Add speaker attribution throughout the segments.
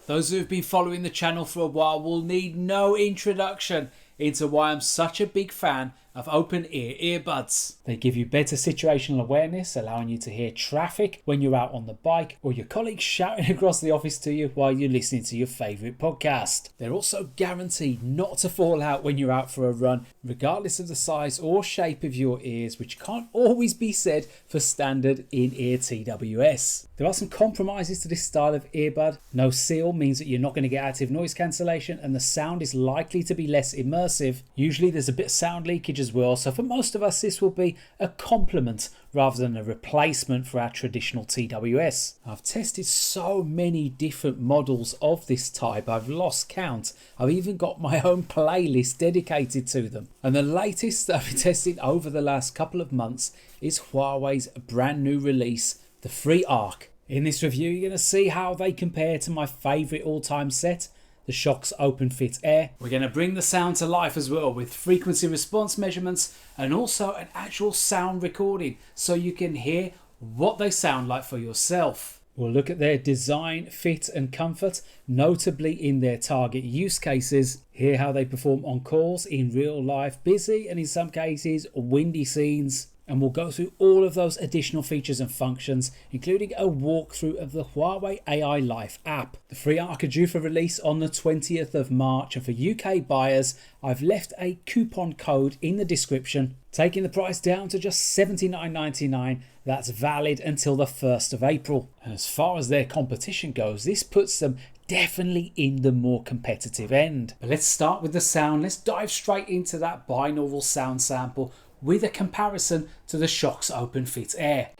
Speaker 1: Those who have been following the channel for a while will need no introduction into why I'm such a big fan of open-ear earbuds. They give you better situational awareness, allowing you to hear traffic when you're out on the bike or your colleagues shouting across the office to you while you're listening to your favourite podcast. They're also guaranteed not to fall out when you're out for a run, regardless of the size or shape of your ears, which can't always be said for standard in-ear TWS. There are some compromises to this style of earbud. No seal means that you're not going to get active noise cancellation, and the sound is likely to be less immersive. Usually there's a bit of sound leakage as well, so for most of us this will be a complement rather than a replacement for our traditional TWS. I've tested so many different models of this type, I've lost count. I've even got my own playlist dedicated to them. And the latest that I've been testing over the last couple of months is Huawei's brand new release, the FreeArc. In this review you're going to see how they compare to my favourite all-time set, the Shokz OpenFit Air. We're going to bring the sound to life as well with frequency response measurements and also an actual sound recording so you can hear what they sound like for yourself. We'll look at their design, fit and comfort, notably in their target use cases, hear how they perform on calls in real life, busy and in some cases windy scenes. And we'll go through all of those additional features and functions, including a walkthrough of the Huawei AI Life app. The FreeArc are due for release on the 20th of March, and for UK buyers, I've left a coupon code in the description, taking the price down to just $79.99. That's valid until the 1st of April. And as far as their competition goes, this puts them definitely in the more competitive end. But let's start with the sound. Let's dive straight into that binaural sound sample with a comparison to the Shokz OpenFit Air.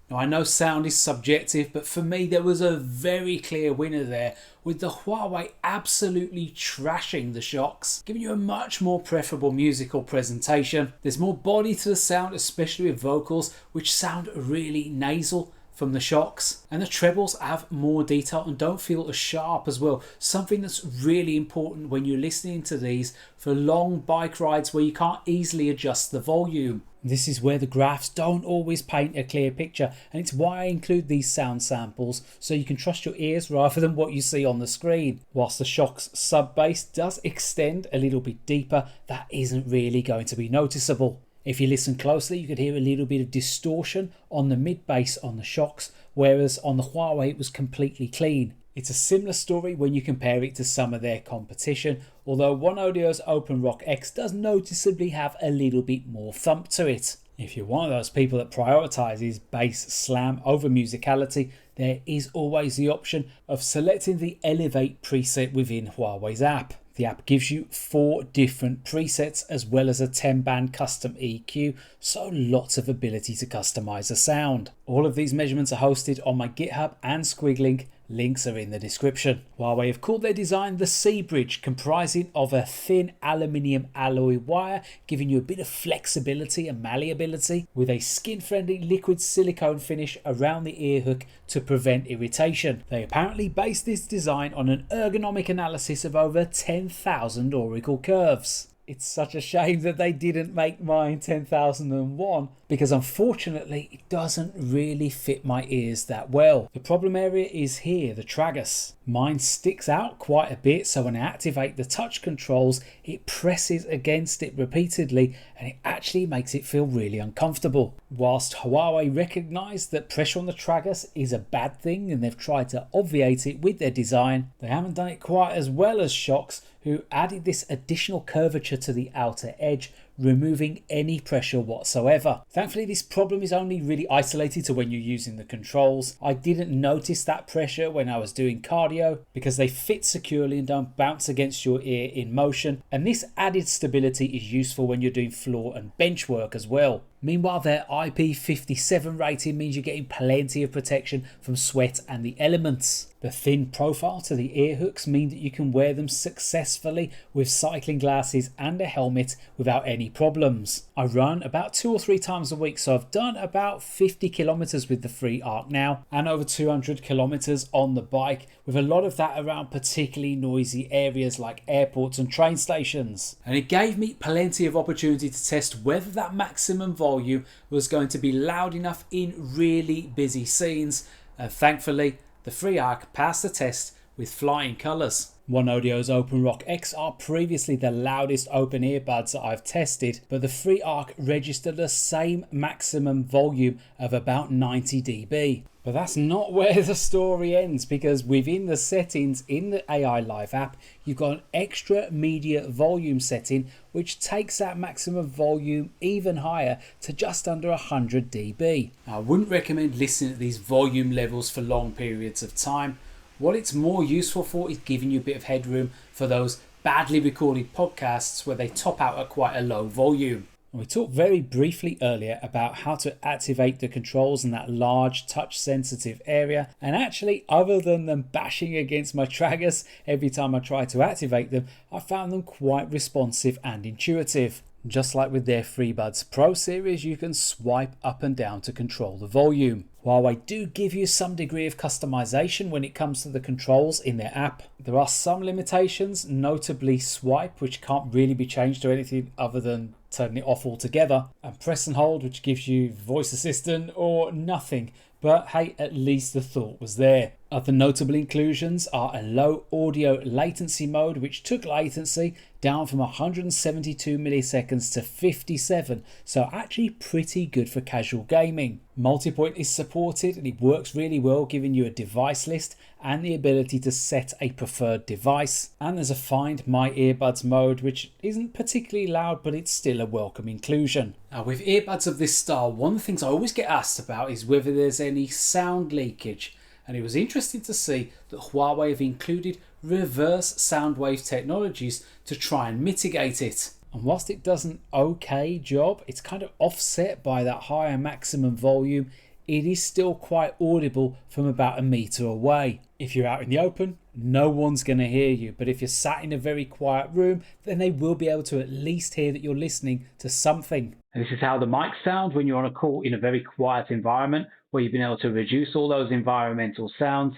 Speaker 1: I know sound is subjective, but for me there was a very clear winner there, with the Huawei absolutely trashing the Shokz, giving you a much more preferable musical presentation. There's more body to the sound, especially with vocals, which sound really nasal from the Shokz, and the trebles have more detail and don't feel as sharp as well, something that's really important when you're listening to these for long bike rides where you can't easily adjust the volume. This is where the graphs don't always paint a clear picture, and it's why I include these sound samples so you can trust your ears rather than what you see on the screen. Whilst the Shokz sub bass does extend a little bit deeper, that isn't really going to be noticeable. If you listen closely, you could hear a little bit of distortion on the mid bass on the Shokz, whereas on the Huawei it was completely clean. It's a similar story when you compare it to some of their competition, although OneAudio's OpenRock X does noticeably have a little bit more thump to it. If you're one of those people that prioritises bass slam over musicality, there is always the option of selecting the Elevate preset within Huawei's app. The app gives you 4 different presets as well as a 10-band custom EQ, so lots of ability to customize the sound. All of these measurements are hosted on my GitHub and Squiglink. Links are in the description. Huawei have called their design the C-Bridge, comprising of a thin aluminium alloy wire, giving you a bit of flexibility and malleability, with a skin-friendly liquid silicone finish around the ear hook to prevent irritation. They apparently based this design on an ergonomic analysis of over 10,000 auricle curves. It's such a shame that they didn't make mine 10,001 because unfortunately it doesn't really fit my ears that well. The problem area is here, the tragus. Mine sticks out quite a bit, so when I activate the touch controls it presses against it repeatedly and it actually makes it feel really uncomfortable. Whilst Huawei recognised that pressure on the tragus is a bad thing and they've tried to obviate it with their design, they haven't done it quite as well as Shokz, who added this additional curvature to the outer edge, removing any pressure whatsoever. Thankfully this problem is only really isolated to when you're using the controls. I didn't notice that pressure when I was doing cardio because they fit securely and don't bounce against your ear in motion, and this added stability is useful when you're doing floor and bench work as well. Meanwhile, their IP57 rating means you're getting plenty of protection from sweat and the elements. The thin profile to the ear hooks mean that you can wear them successfully with cycling glasses and a helmet without any problems. I run about 2 or 3 times a week, so I've done about 50 kilometers with the FreeArc now and over 200 kilometers on the bike, with a lot of that around particularly noisy areas like airports and train stations. And it gave me plenty of opportunity to test whether that maximum volume was going to be loud enough in really busy scenes, and thankfully the FreeArc passed the test with flying colours. OneAudio's OpenRock X are previously the loudest open earbuds that I've tested, but the FreeArc registered the same maximum volume of about 90 dB. But that's not where the story ends, because within the settings in the AI Live app, you've got an extra media volume setting which takes that maximum volume even higher to just under 100 dB. Now, I wouldn't recommend listening at these volume levels for long periods of time. What it's more useful for is giving you a bit of headroom for those badly recorded podcasts where they top out at quite a low volume. We talked very briefly earlier about how to activate the controls in that large touch sensitive area, and actually other than them bashing against my tragus every time I try to activate them, I found them quite responsive and intuitive. Just like with their FreeBuds Pro series, you can swipe up and down to control the volume. Huawei do give you some degree of customization when it comes to the controls in their app. There are some limitations, notably swipe, which can't really be changed to anything other than turning it off altogether, and press and hold, which gives you voice assistant or nothing. But hey, at least the thought was there. Other notable inclusions are a low audio latency mode, which took latency down from 172 milliseconds to 57, so actually pretty good for casual gaming. Multipoint is supported and it works really well, giving you a device list and the ability to set a preferred device. And there's a Find My Earbuds mode, which isn't particularly loud, but it's still a welcome inclusion. Now, with earbuds of this style, one of the things I always get asked about is whether there's any sound leakage. And it was interesting to see that Huawei have included reverse sound wave technologies to try and mitigate it. And whilst it does an okay job, it's kind of offset by that higher maximum volume. It is still quite audible from about a metre away. If you're out in the open, no one's going to hear you, but if you're sat in a very quiet room, then they will be able to at least hear that you're listening to something. And this is how the mics sound when you're on a call in a very quiet environment, where you've been able to reduce all those environmental sounds.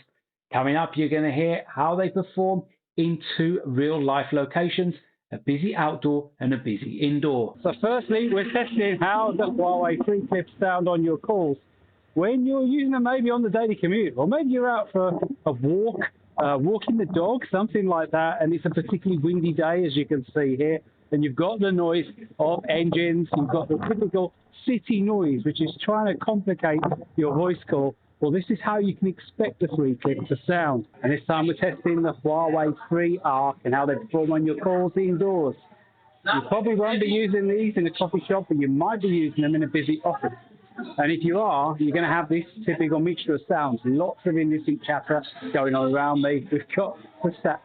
Speaker 1: Coming up, you're going to hear how they perform in 2 real-life locations, a busy outdoor and a busy indoor. So firstly, we're testing how the Huawei Free Clips sound on your calls when you're using them maybe on the daily commute, or maybe you're out for a walk, walking the dog, something like that, and it's a particularly windy day, as you can see here, and you've got the noise of engines, you've got the typical city noise, which is trying to complicate your voice call. Well, this is how you can expect the Free Clip to sound. And this time we're testing the Huawei FreeArc and how they perform on your calls indoors. You probably won't be using these in a coffee shop, but you might be using them in a busy office. And if you are, you're going to have this typical mixture of sounds. Lots of indistinct chatter going on around me. We've got the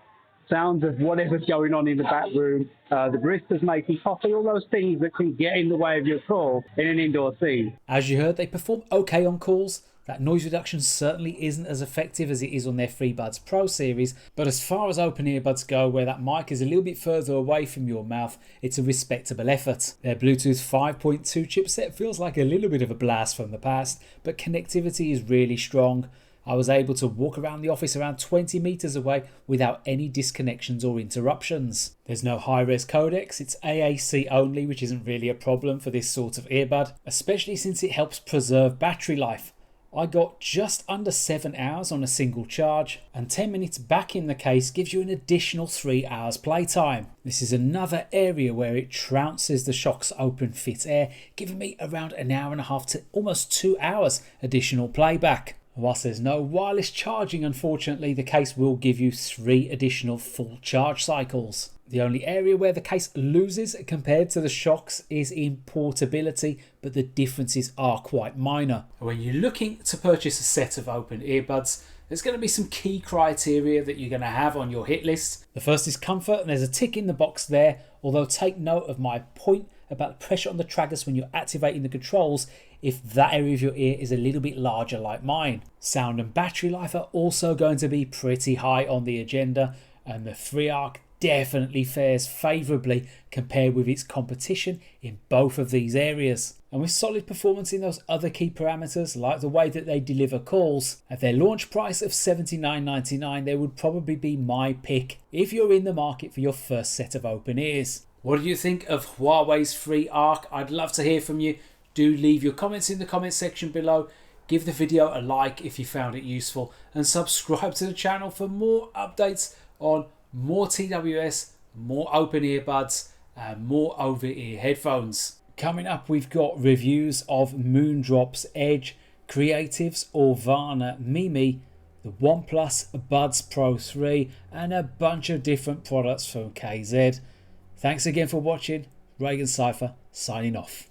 Speaker 1: sounds of whatever's going on in the back room, the baristas making coffee, all those things that can get in the way of your call in an indoor scene. As you heard, they perform okay on calls. That noise reduction certainly isn't as effective as it is on their FreeBuds Pro series, but as far as open earbuds go, where that mic is a little bit further away from your mouth, it's a respectable effort. Their Bluetooth 5.2 chipset feels like a little bit of a blast from the past, but connectivity is really strong. I was able to walk around the office around 20 meters away without any disconnections or interruptions. There's no high-res codecs, it's AAC only, which isn't really a problem for this sort of earbud, especially since it helps preserve battery life. I got just under 7 hours on a single charge, and 10 minutes back in the case gives you an additional 3 hours playtime. This is another area where it trounces the Shokz OpenFit Air, giving me around an hour and a half to almost 2 hours additional playback. Whilst there's no wireless charging, unfortunately, the case will give you 3 additional full charge cycles. The only area where the case loses compared to the Shokz is in portability, but the differences are quite minor. When you're looking to purchase a set of open earbuds, there's going to be some key criteria that you're going to have on your hit list. The first is comfort, and there's a tick in the box there, although take note of my point about the pressure on the tragus when you're activating the controls if that area of your ear is a little bit larger like mine. Sound and battery life are also going to be pretty high on the agenda, and the FreeArc definitely fares favourably compared with its competition in both of these areas. And with solid performance in those other key parameters, like the way that they deliver calls, at their launch price of $79.99, they would probably be my pick if you're in the market for your first set of open ears. What do you think of Huawei's FreeArc? I'd love to hear from you. Do leave your comments in the comments section below. Give the video a like if you found it useful, and subscribe to the channel for more updates on more TWS, more open earbuds, and more over-ear headphones. Coming up, we've got reviews of Moondrop's Edge, Creative's Orvana Mimi, the OnePlus Buds Pro 3, and a bunch of different products from KZ. Thanks again for watching. ReganCipher signing off.